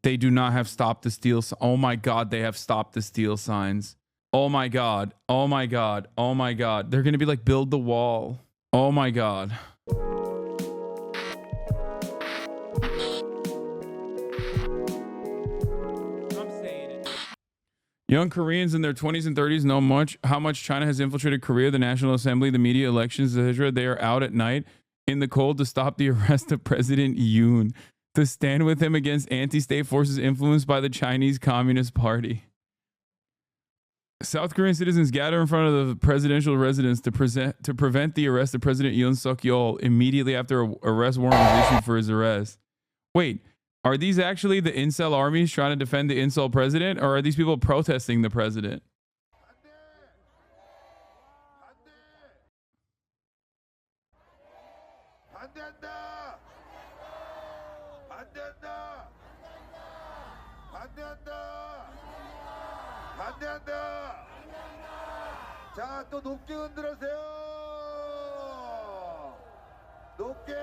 They do not have stop the steal. Oh my God, they have stop the steal signs. Oh my God. Oh my God. Oh my God. They're going to be like, build the wall. Oh my God. Young Koreans in their 20s and 30s know how much China has infiltrated Korea, the National Assembly, the media, elections, etc. They are out at night in the cold to stop the arrest of President Yoon, to stand with him against anti-state forces influenced by the Chinese Communist Party. South Korean citizens gather in front of the presidential residence to prevent the arrest of President Yoon Suk-yeol immediately after an arrest warrant was issued for his arrest. Wait, are these actually the incel armies trying to defend the incel president, or are these people protesting the president? 자, 또 높게 흔들으세요. 높게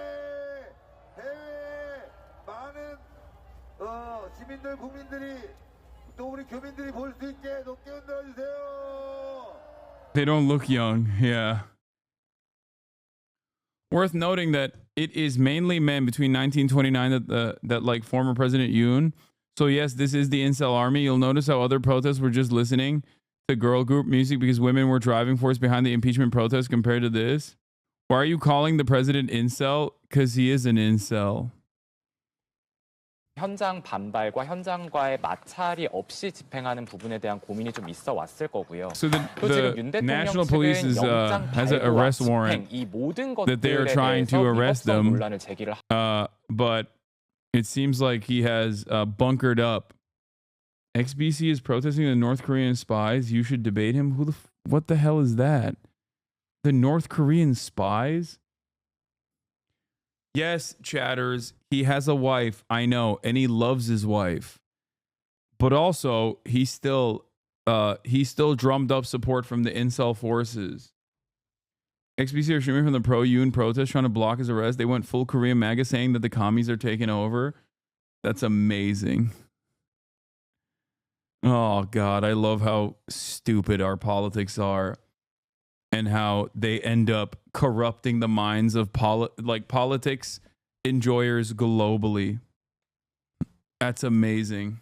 해외 많은 시민들, 국민들이 또 우리 교민들이 볼 수 있게 높게 흔들어 주세요. They don't look young. Yeah. Worth noting that it is mainly men between 1929 that like former President Yoon. So yes, this is the incel army. You'll notice how other protests were just listening to girl group music because women were driving force behind the impeachment protest compared to this. Why are you calling the president incel? Because he is an incel. 현장 반발과 현장과의 마찰이 없이 집행하는 부분에 대한 고민이 좀 있어 왔을 거고요. So the National Police has an arrest warrant that they are trying to arrest them, but it seems like he has bunkered up. XBC is protesting the North Korean spies. You should debate him. What the hell is that? The North Korean spies? Yes, chatters, he has a wife, I know, and he loves his wife. But also, he still drummed up support from the incel forces. XBC are streaming from the pro-Yoon protest trying to block his arrest. They went full Korean MAGA saying that the commies are taking over. That's amazing. Oh, God, I love how stupid our politics are and how they end up corrupting the minds of politics enjoyers globally. That's amazing.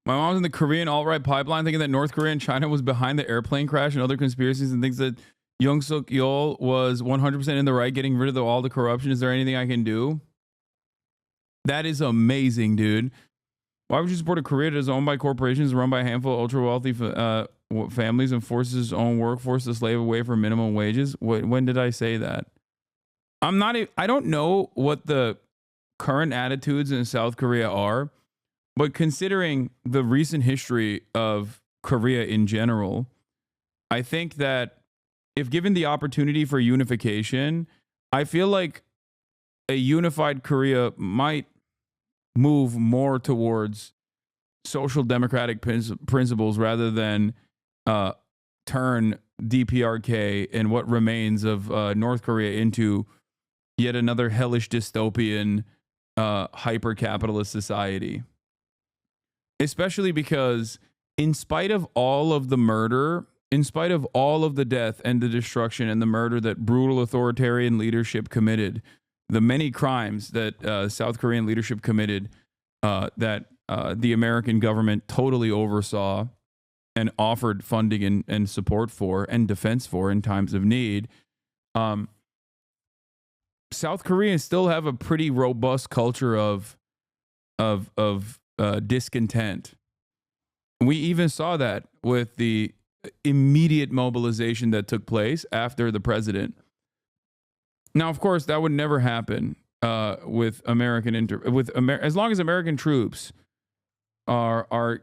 My mom's in the Korean alt-right pipeline thinking that North Korea and China was behind the airplane crash and other conspiracies, and thinks that Yoon Suk-yeol was 100% in the right, getting rid of all the corruption. Is there anything I can do? That is amazing, dude. Why would you support a Korea that is owned by corporations, run by a handful of ultra-wealthy families, and forces its own workforce to slave away for minimum wages? When did I say that? I don't know what the current attitudes in South Korea are, but considering the recent history of Korea in general, I think that if given the opportunity for unification, I feel like a unified Korea might move more towards social democratic principles rather than turn DPRK and what remains of North Korea into yet another hellish dystopian hyper-capitalist society. Especially because in spite of all of the murder, in spite of all of the death and the destruction and the murder that brutal authoritarian leadership committed, the many crimes that South Korean leadership committed that the American government totally oversaw and offered funding and support for and defense for in times of need, South Koreans still have a pretty robust culture of discontent. We even saw that with the immediate mobilization that took place after the president. Now, of course, that would never happen with as long as American troops are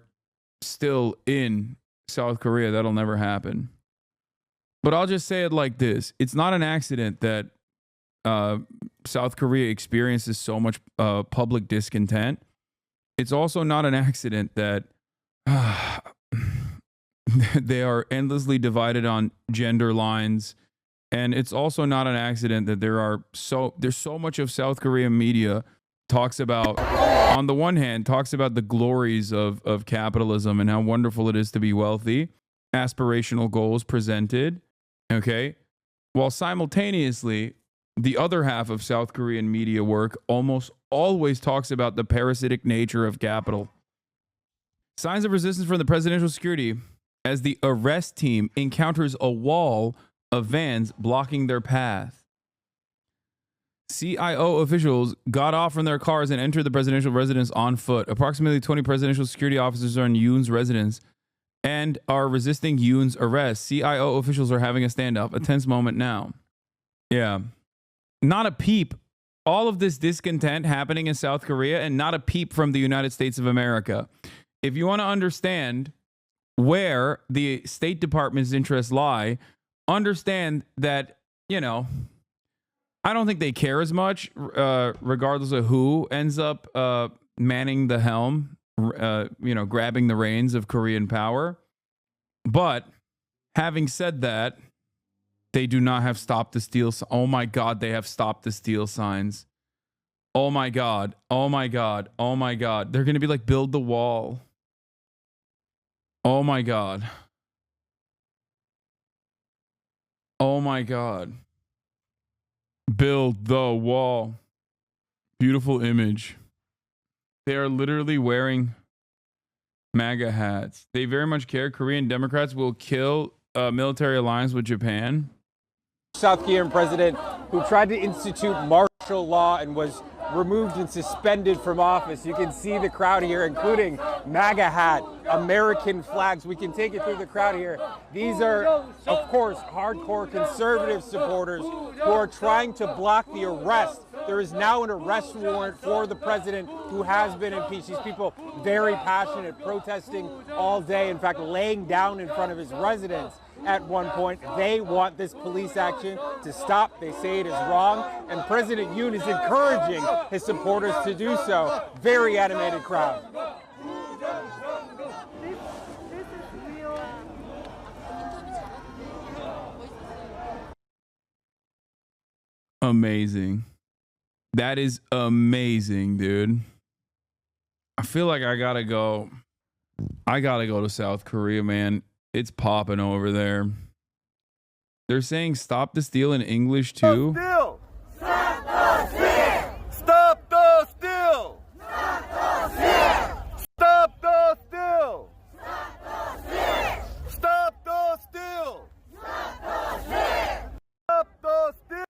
still in South Korea. That'll never happen. But I'll just say it like this: it's not an accident that South Korea experiences so much public discontent. It's also not an accident that they are endlessly divided on gender lines. And it's also not an accident that there's so much of South Korean media talks about, on the one hand, talks about the glories of capitalism and how wonderful it is to be wealthy, aspirational goals presented, okay? While simultaneously, the other half of South Korean media work almost always talks about the parasitic nature of capital. Signs of resistance from the presidential security as the arrest team encounters a wall of vans blocking their path. CIO officials got off from their cars and entered the presidential residence on foot. Approximately 20 presidential security officers are in Yoon's residence and are resisting Yoon's arrest. CIO officials are having a standoff. A tense moment now. Yeah. Not a peep. All of this discontent happening in South Korea and not a peep from the United States of America. If you want to understand where the State Department's interests lie, understand that, you know, I don't think they care as much, regardless of who ends up manning the helm, grabbing the reins of Korean power. But having said that, they do not have stop the steal. Oh my God, they have stop the steal signs. Oh my God. Oh my God. Oh my God. They're going to be like, build the wall. Oh my God. Oh my God. Build the wall. Beautiful image. They are literally wearing MAGA hats. They very much care. Korean Democrats will kill military alliance with Japan. South Korean president who tried to institute martial law and was removed and suspended from office. You can see the crowd here, including MAGA hat, American flags. We can take it through the crowd here. These are, of course, hardcore conservative supporters who are trying to block the arrest. There is now an arrest warrant for the president who has been impeached. These people very passionate, protesting all day, in fact, laying down in front of his residence. At one point, they want this police action to stop. They say it is wrong, and President Yoon is encouraging his supporters to do so. Very animated crowd. Amazing. That is amazing, dude. I feel like I gotta go. I gotta go to South Korea, man. It's popping over there. They're saying stop the steal in English too. Stop the steal! Stop the steal! Stop the steal! Stop the steal! Stop the steal!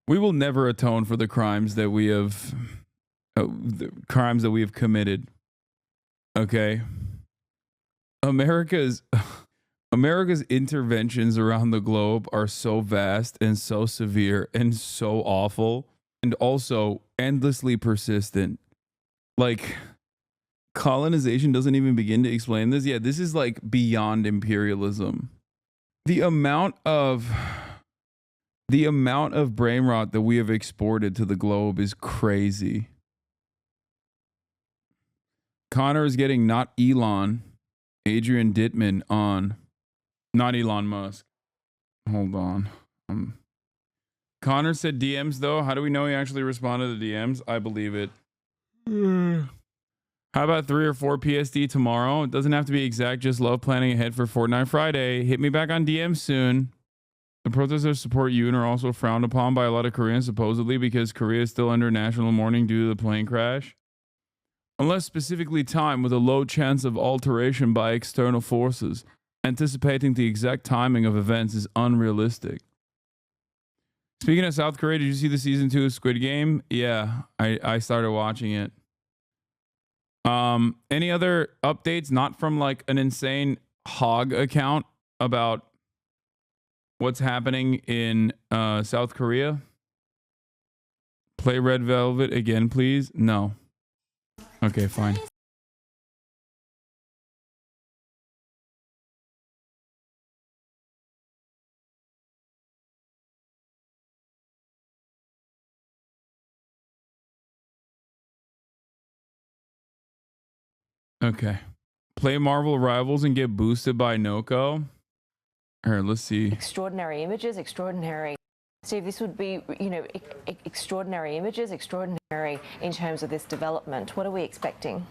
We will never atone for the crimes that we have committed. Okay. America's interventions around the globe are so vast and so severe and so awful and also endlessly persistent. Like, colonization doesn't even begin to explain this. Yeah, this is like beyond imperialism. The amount of brain rot that we have exported to the globe is crazy. Connor is getting not Elon, Adrian Dittman on, not Elon Musk. Hold on. Connor said DMs though. How do we know he actually responded to DMs? I believe it. How about 3 or 4 PSD tomorrow? It doesn't have to be exact. Just love planning ahead for Fortnite Friday. Hit me back on DMs soon. The protesters support Yoon are also frowned upon by a lot of Koreans, supposedly because Korea is still under national mourning due to the plane crash. Unless specifically timed with a low chance of alteration by external forces, anticipating the exact timing of events is unrealistic. Speaking of South Korea, did you see the season 2 of Squid Game? Yeah, I started watching it. Any other updates, not from like an insane hog account, about what's happening in South Korea? Play Red Velvet again, please. No. Okay, fine. Okay. Play Marvel Rivals and get boosted by Noko. Here, let's see. Extraordinary images, extraordinary Steve, this would be, extraordinary images, extraordinary in terms of this development. What are we expecting?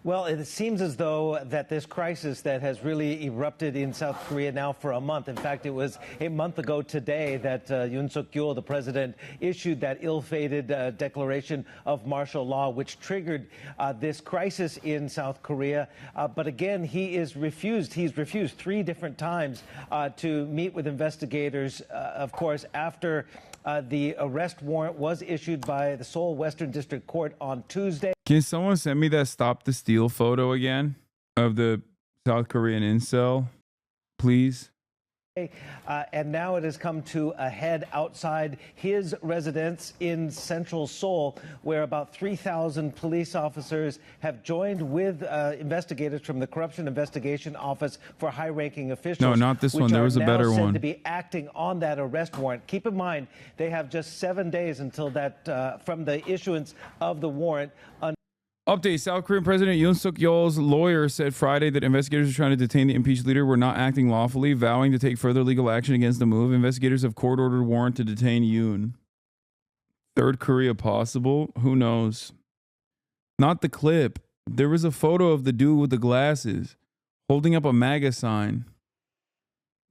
Well, it seems as though that this crisis that has really erupted in South Korea now for a month. In fact, it was a month ago today that Yoon Suk-yeol, the president, issued that ill-fated declaration of martial law, which triggered this crisis in South Korea. But again, he's refused 3 different times to meet with investigators, of course, after the arrest warrant was issued by the Seoul Western District Court on Tuesday. Can someone send me that Stop the Steal photo again of the South Korean incel, please? And now it has come to a head outside his residence in central Seoul, where about 3,000 police officers have joined with investigators from the Corruption Investigation Office for high-ranking officials. No, not this one. There was a better one. To be acting on that arrest warrant. Keep in mind, they have just 7 days until that from the issuance of the warrant. Update. South Korean President Yoon Suk-yeol's lawyer said Friday that investigators trying to detain the impeached leader were not acting lawfully, vowing to take further legal action against the move. Investigators have court-ordered warrant to detain Yoon. Third Korea possible? Who knows? Not the clip. There was a photo of the dude with the glasses holding up a MAGA sign.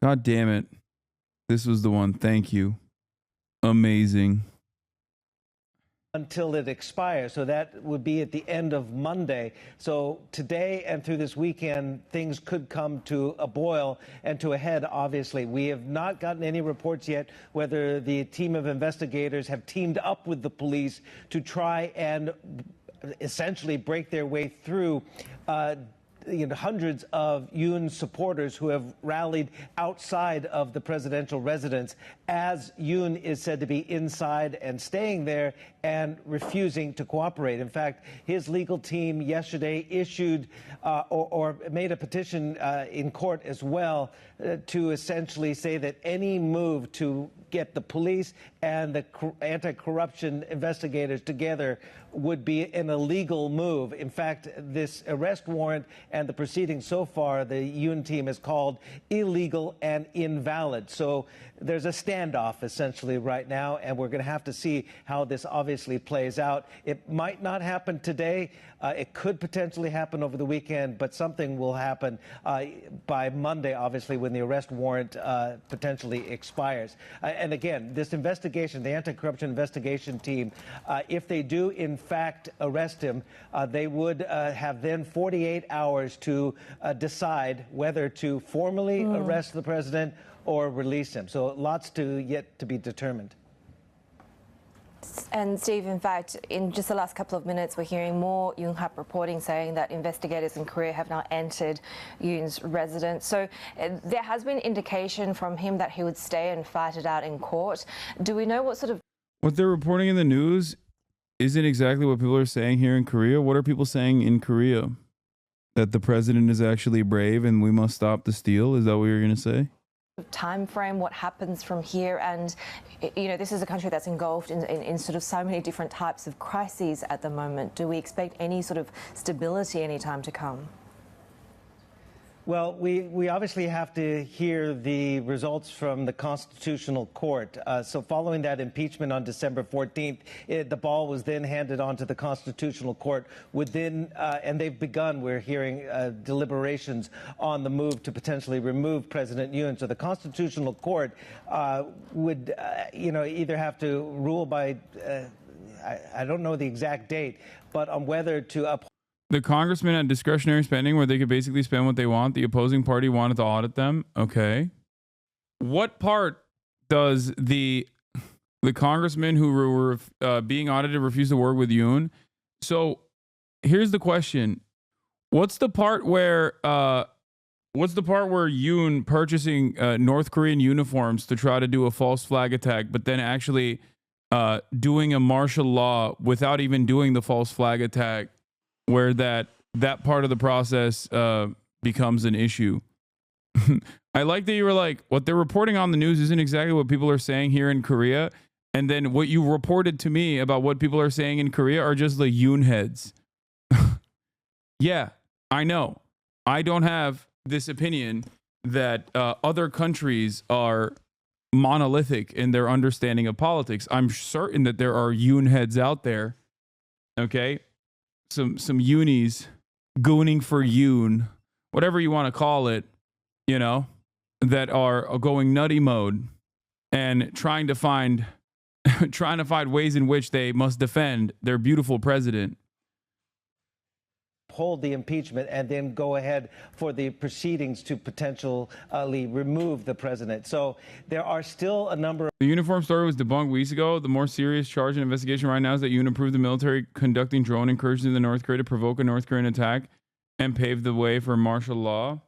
God damn it. This was the one. Thank you. Amazing. Until it expires. So that would be at the end of Monday. So today and through this weekend, things could come to a boil and to a head, obviously. We have not gotten any reports yet whether the team of investigators have teamed up with the police to try and essentially break their way through hundreds of Yoon supporters who have rallied outside of the presidential residence, as Yoon is said to be inside and staying there and refusing to cooperate. In fact, his legal team yesterday issued or made a petition in court as well to essentially say that any move to get the police and the anti-corruption investigators together would be an illegal move. In fact, this arrest warrant and the proceedings so far, the Yoon team has called illegal and invalid. So there's a standoff essentially right now, and we're going to have to see how this obviously plays out. It might not happen today. It could potentially happen over the weekend, but something will happen by Monday, obviously, when the arrest warrant potentially expires. And again, this investigation, the anti-corruption investigation team, if they do in fact arrest him, they would have then 48 hours to decide whether to formally arrest the president or release him. So lots yet to be determined. And Steve, in fact, in just the last couple of minutes, we're hearing more Yonhap reporting saying that investigators in Korea have now entered Yoon's residence. So there has been indication from him that he would stay and fight it out in court. Do we know what sort of... What they're reporting in the news isn't exactly what people are saying here in Korea. What are people saying in Korea? That the president is actually brave and we must stop the steal? Is that what you're going to say? Time frame, what happens from here? And this is a country that's engulfed in sort of so many different types of crises at the moment. Do we expect any sort of stability any time to come? Well, we obviously have to hear the results from the Constitutional Court. So following that impeachment on December 14th, the ball was then handed on to the Constitutional Court and they've begun, we're hearing, deliberations on the move to potentially remove President Yoon. So the Constitutional Court would, either have to rule by, I don't know the exact date, but on whether to uphold. The congressman had discretionary spending where they could basically spend what they want. The opposing party wanted to audit them. Okay. What part does the congressman who were being audited refuse to work with Yoon? So here's the question. What's the part where Yoon purchasing North Korean uniforms to try to do a false flag attack, but then actually doing a martial law without even doing the false flag attack, where that part of the process becomes an issue? I like that you were like, what they're reporting on the news isn't exactly what people are saying here in Korea. And then what you reported to me about what people are saying in Korea are just the Yoon heads. Yeah, I know. I don't have this opinion that other countries are monolithic in their understanding of politics. I'm certain that there are Yoon heads out there, okay? Some Yoonies gooning for Yoon, whatever you want to call it, you know, that are going nutty mode and trying to find ways in which they must defend their beautiful president. Hold the impeachment and then go ahead for the proceedings to potentially remove the president. So there are still a number of... The uniform story was debunked weeks ago. The more serious charge and investigation right now is that Yoon approved the military conducting drone incursions in the North Korea to provoke a North Korean attack and pave the way for martial law.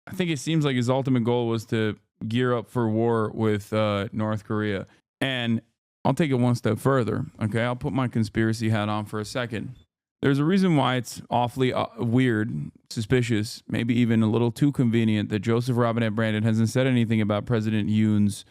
I think it seems like his ultimate goal was to gear up for war with North Korea. And I'll take it one step further. Okay, I'll put my conspiracy hat on for a second. There's a reason why it's awfully weird, suspicious, maybe even a little too convenient that Joseph Robinette Brandon hasn't said anything about President Yoon's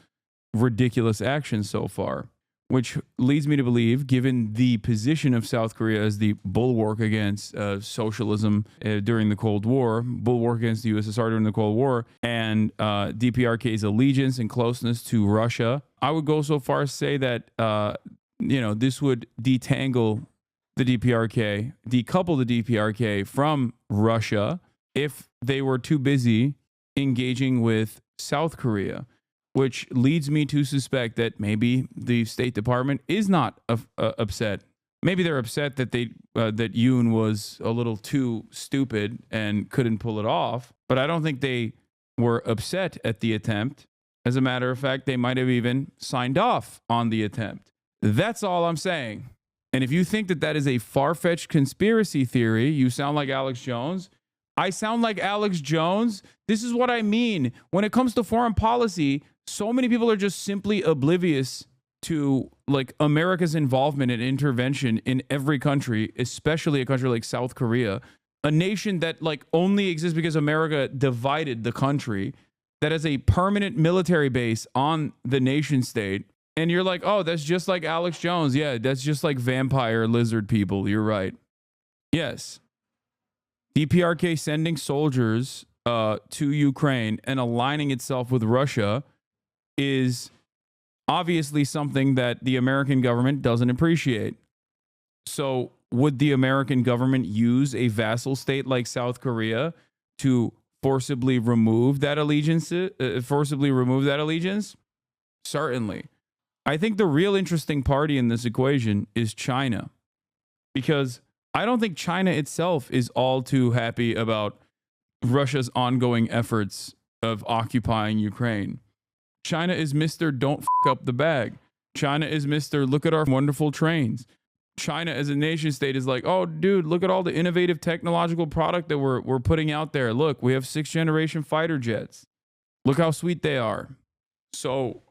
ridiculous actions so far, which leads me to believe, given the position of South Korea as the bulwark against socialism during the Cold War, bulwark against the USSR during the Cold War, and DPRK's allegiance and closeness to Russia, I would go so far as to say that, this would detangle the DPRK, decouple the DPRK from Russia if they were too busy engaging with South Korea, which leads me to suspect that maybe the State Department is not upset. Maybe they're upset that that Yoon was a little too stupid and couldn't pull it off, but I don't think they were upset at the attempt. As a matter of fact, they might have even signed off on the attempt. That's all I'm saying. And if you think that that is a far-fetched conspiracy theory, you sound like Alex Jones. I sound like Alex Jones. This is what I mean. When it comes to foreign policy, so many people are just simply oblivious to like America's involvement and intervention in every country, especially a country like South Korea, a nation that like only exists because America divided the country, that has a permanent military base on the nation state. And you're like, oh, that's just like Alex Jones. Yeah, that's just like vampire lizard people. You're right. Yes. DPRK sending soldiers to Ukraine and aligning itself with Russia is obviously something that the American government doesn't appreciate. So would the American government use a vassal state like South Korea to forcibly remove that allegiance? Certainly. I think the real interesting party in this equation is China, because I don't think China itself is all too happy about Russia's ongoing efforts of occupying Ukraine. China is Mr. Don't f up the bag. China is Mr. Look at our wonderful trains. China as a nation state is like, oh, dude, look at all the innovative technological product that we're putting out there. Look, we have 6th generation fighter jets. Look how sweet they are. So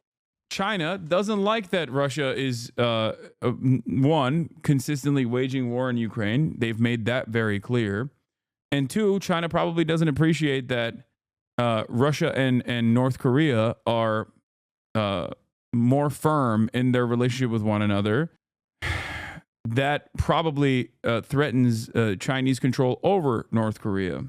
China doesn't like that Russia is, one, consistently waging war in Ukraine. They've made that very clear. And two, China probably doesn't appreciate that Russia and North Korea are more firm in their relationship with one another. That probably threatens Chinese control over North Korea.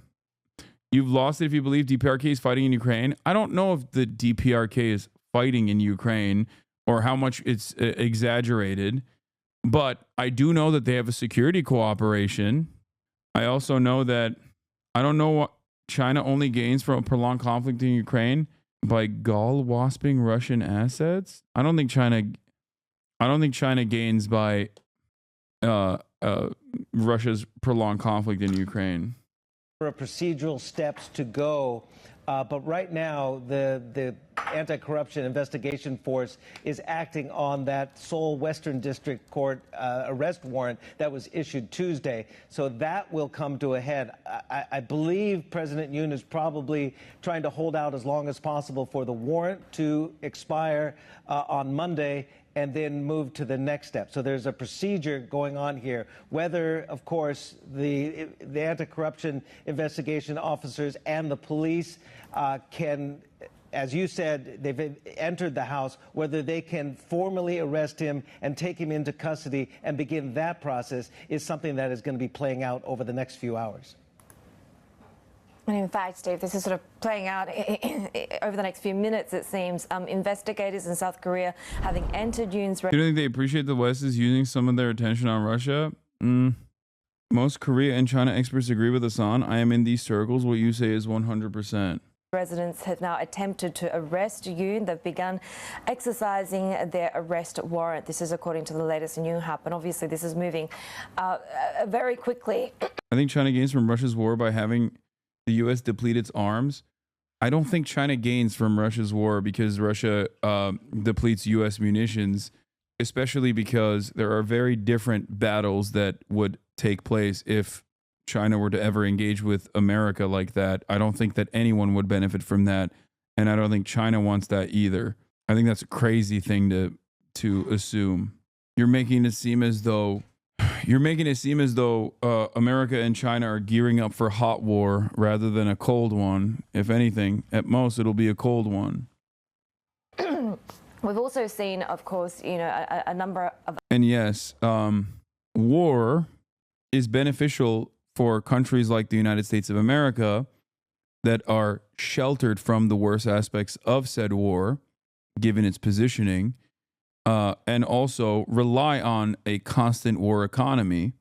You've lost it if you believe DPRK is fighting in Ukraine. I don't know if the DPRK is fighting in Ukraine or how much it's exaggerated, but I do know that they have a security cooperation. I also know that I don't know what China only gains from a prolonged conflict in Ukraine by gall-wasping Russian assets. I don't think China gains by Russia's prolonged conflict in Ukraine. Procedural steps to go. But right now, the Anti-Corruption Investigation Force is acting on that Seoul Western District Court arrest warrant that was issued Tuesday. So that will come to a head. I believe President Yoon is probably trying to hold out as long as possible for the warrant to expire on Monday and then move to the next step. So there's a procedure going on here. Whether, of course, the anti-corruption investigation officers and the police can, as you said, they've entered the house, whether they can formally arrest him and take him into custody and begin that process is something that is going to be playing out over the next few hours. And in fact, Steve, this is sort of playing out over the next few minutes, it seems. Investigators in South Korea having entered Yoon's... You don't think they appreciate the West is using some of their attention on Russia? Most Korea and China experts agree with Hasan. I am in these circles. What you say is 100%. Residents have now attempted to arrest Yoon. They've begun exercising their arrest warrant. This is according to the latest in Yonhap. And obviously this is moving very quickly. I think China gains from Russia's war by having the U.S. deplete its arms. I don't think China gains from Russia's war because Russia depletes U.S. munitions, especially because there are very different battles that would take place if China were to ever engage with America like that. I don't think that anyone would benefit from that, and I don't think China wants that either. I think that's a crazy thing to assume. You're making it seem as though America and China are gearing up for hot war rather than a cold one. If anything, at most it'll be a cold one. We've also seen, of course, you know, a number of... And yes, war is beneficial for countries like the United States of America that are sheltered from the worst aspects of said war, given its positioning, and also rely on a constant war economy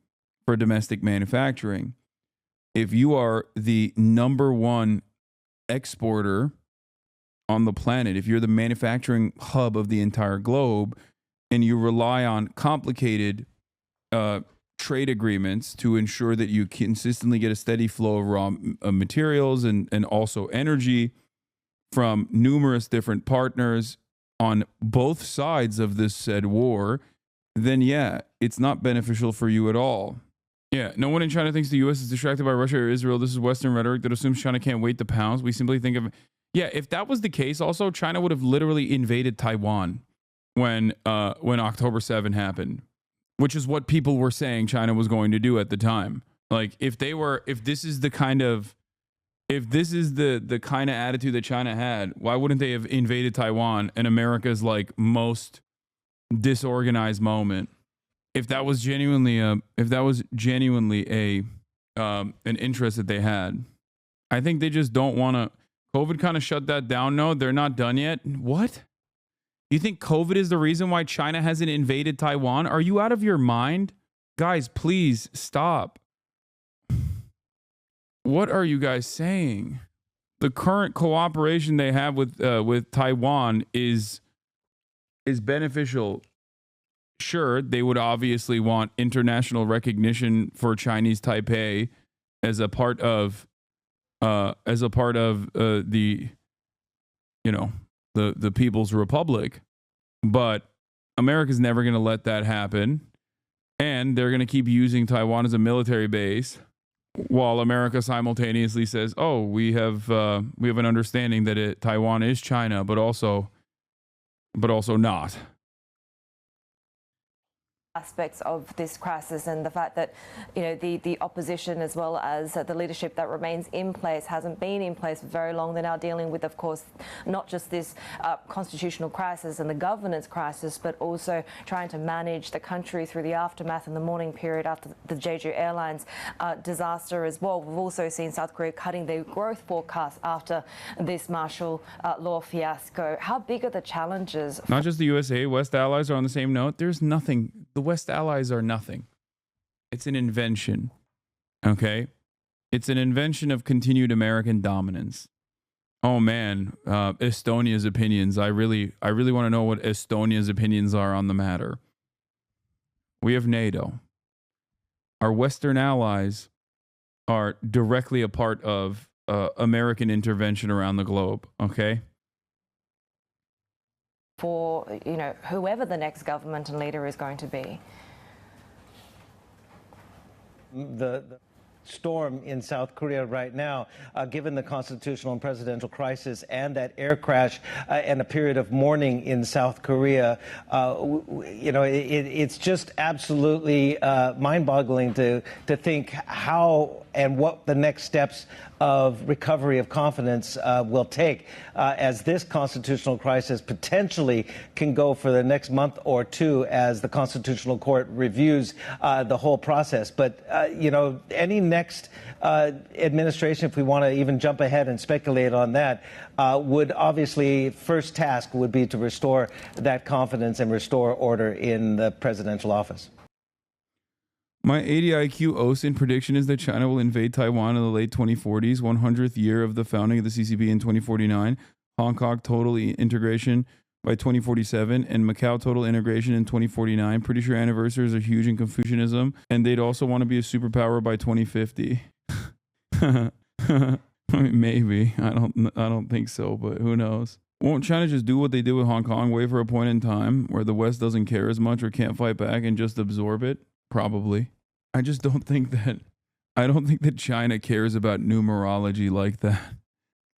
for domestic manufacturing. If you are the #1 exporter on the planet, if you're the manufacturing hub of the entire globe, and you rely on complicated trade agreements to ensure that you consistently get a steady flow of raw materials and also energy from numerous different partners on both sides of this said war, then yeah, it's not beneficial for you at all. Yeah, no one in China thinks the U.S. is distracted by Russia or Israel. This is Western rhetoric that assumes China can't wait to pounce. We simply think of... Yeah, if that was the case, also, China would have literally invaded Taiwan when October 7 happened, which is what people were saying China was going to do at the time. Like, if this is the kind of attitude that China had, why wouldn't they have invaded Taiwan in America's like most disorganized moment? If that was genuinely an interest that they had, I think they just don't want to. COVID kind of shut that down. No, they're not done yet. What? You think COVID is the reason why China hasn't invaded Taiwan? Are you out of your mind? Guys, please stop. What are you guys saying? The current cooperation they have with Taiwan is beneficial. Sure, they would obviously want international recognition for Chinese Taipei as a part of the People's Republic, but America's never going to let that happen, and they're going to keep using Taiwan as a military base, while America simultaneously says, "Oh, we have an understanding that Taiwan is China, but also not." Aspects of this crisis, and the fact that, you know, the opposition as well as the leadership that remains in place hasn't been in place for very long. They're now dealing with, of course, not just this constitutional crisis and the governance crisis, but also trying to manage the country through the aftermath and the mourning period after the Jeju Airlines disaster as well. We've also seen South Korea cutting their growth forecast after this martial law fiasco. How big are the challenges? Not just the USA, West allies are on the same note. There's nothing. The West allies are nothing. It's an invention. Okay? It's an invention of continued American dominance. Oh man, Estonia's opinions. I really want to know what Estonia's opinions are on the matter. We have NATO. Our Western allies are directly a part of American intervention around the globe. Okay? For, you know, whoever the next government and leader is going to be. The storm in South Korea right now, given the constitutional and presidential crisis and that air crash and a period of mourning in South Korea, you know, it's just absolutely mind-boggling to think how and what the next steps of recovery of confidence will take, as this constitutional crisis potentially can go for the next month or two as the Constitutional Court reviews the whole process. But, any next administration, if we want to even jump ahead and speculate on that, would obviously, first task would be to restore that confidence and restore order in the presidential office. My 80 IQ OSINT prediction is that China will invade Taiwan in the late 2040s, 100th year of the founding of the CCP in 2049, Hong Kong total integration by 2047, and Macau total integration in 2049. Pretty sure anniversaries are huge in Confucianism, and they'd also want to be a superpower by 2050. I mean, maybe. I don't think so, but who knows? Won't China just do what they did with Hong Kong, wait for a point in time where the West doesn't care as much or can't fight back and just absorb it? Probably. I just don't think that China cares about numerology like that.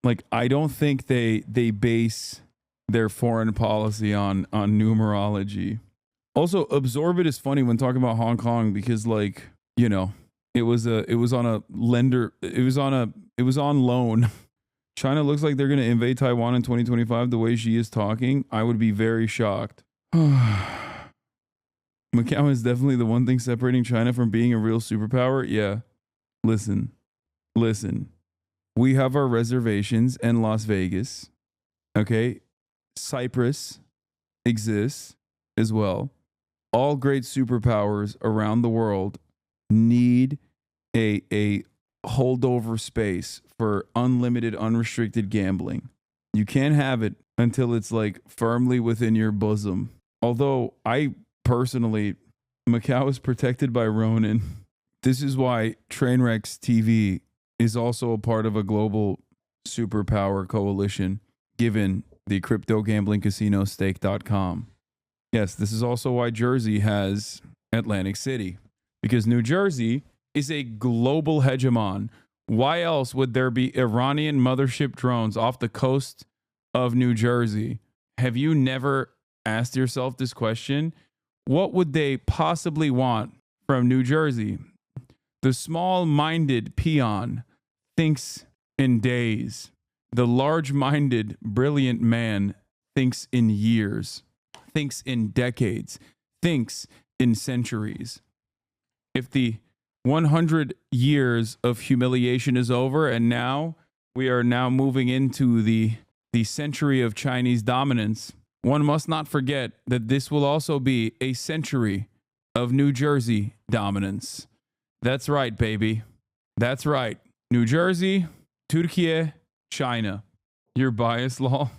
Like, I don't think they base their foreign policy on numerology. Also, absorb it is funny when talking about Hong Kong because, like, you know, it was on loan. China looks like they're going to invade Taiwan in 2025 the way she is talking. I would be very shocked. Macau is definitely the one thing separating China from being a real superpower. Yeah. Listen. We have our reservations in Las Vegas. Okay. Cyprus exists as well. All great superpowers around the world need a holdover space for unlimited, unrestricted gambling. You can't have it until it's like firmly within your bosom. Although personally, Macau is protected by Ronin. This is why Trainwrecks TV is also a part of a global superpower coalition, given the crypto gambling casino stake.com. Yes, this is also why Jersey has Atlantic City, because New Jersey is a global hegemon. Why else would there be Iranian mothership drones off the coast of New Jersey? Have you never asked yourself this question? What would they possibly want from New Jersey? The small-minded peon thinks in days. The large-minded, brilliant man thinks in years, thinks in decades, thinks in centuries. If the 100 years of humiliation is over and now we are now moving into the century of Chinese dominance, one must not forget that this will also be a century of New Jersey dominance. That's right, baby. That's right. New Jersey, Turkey, China. Your bias law.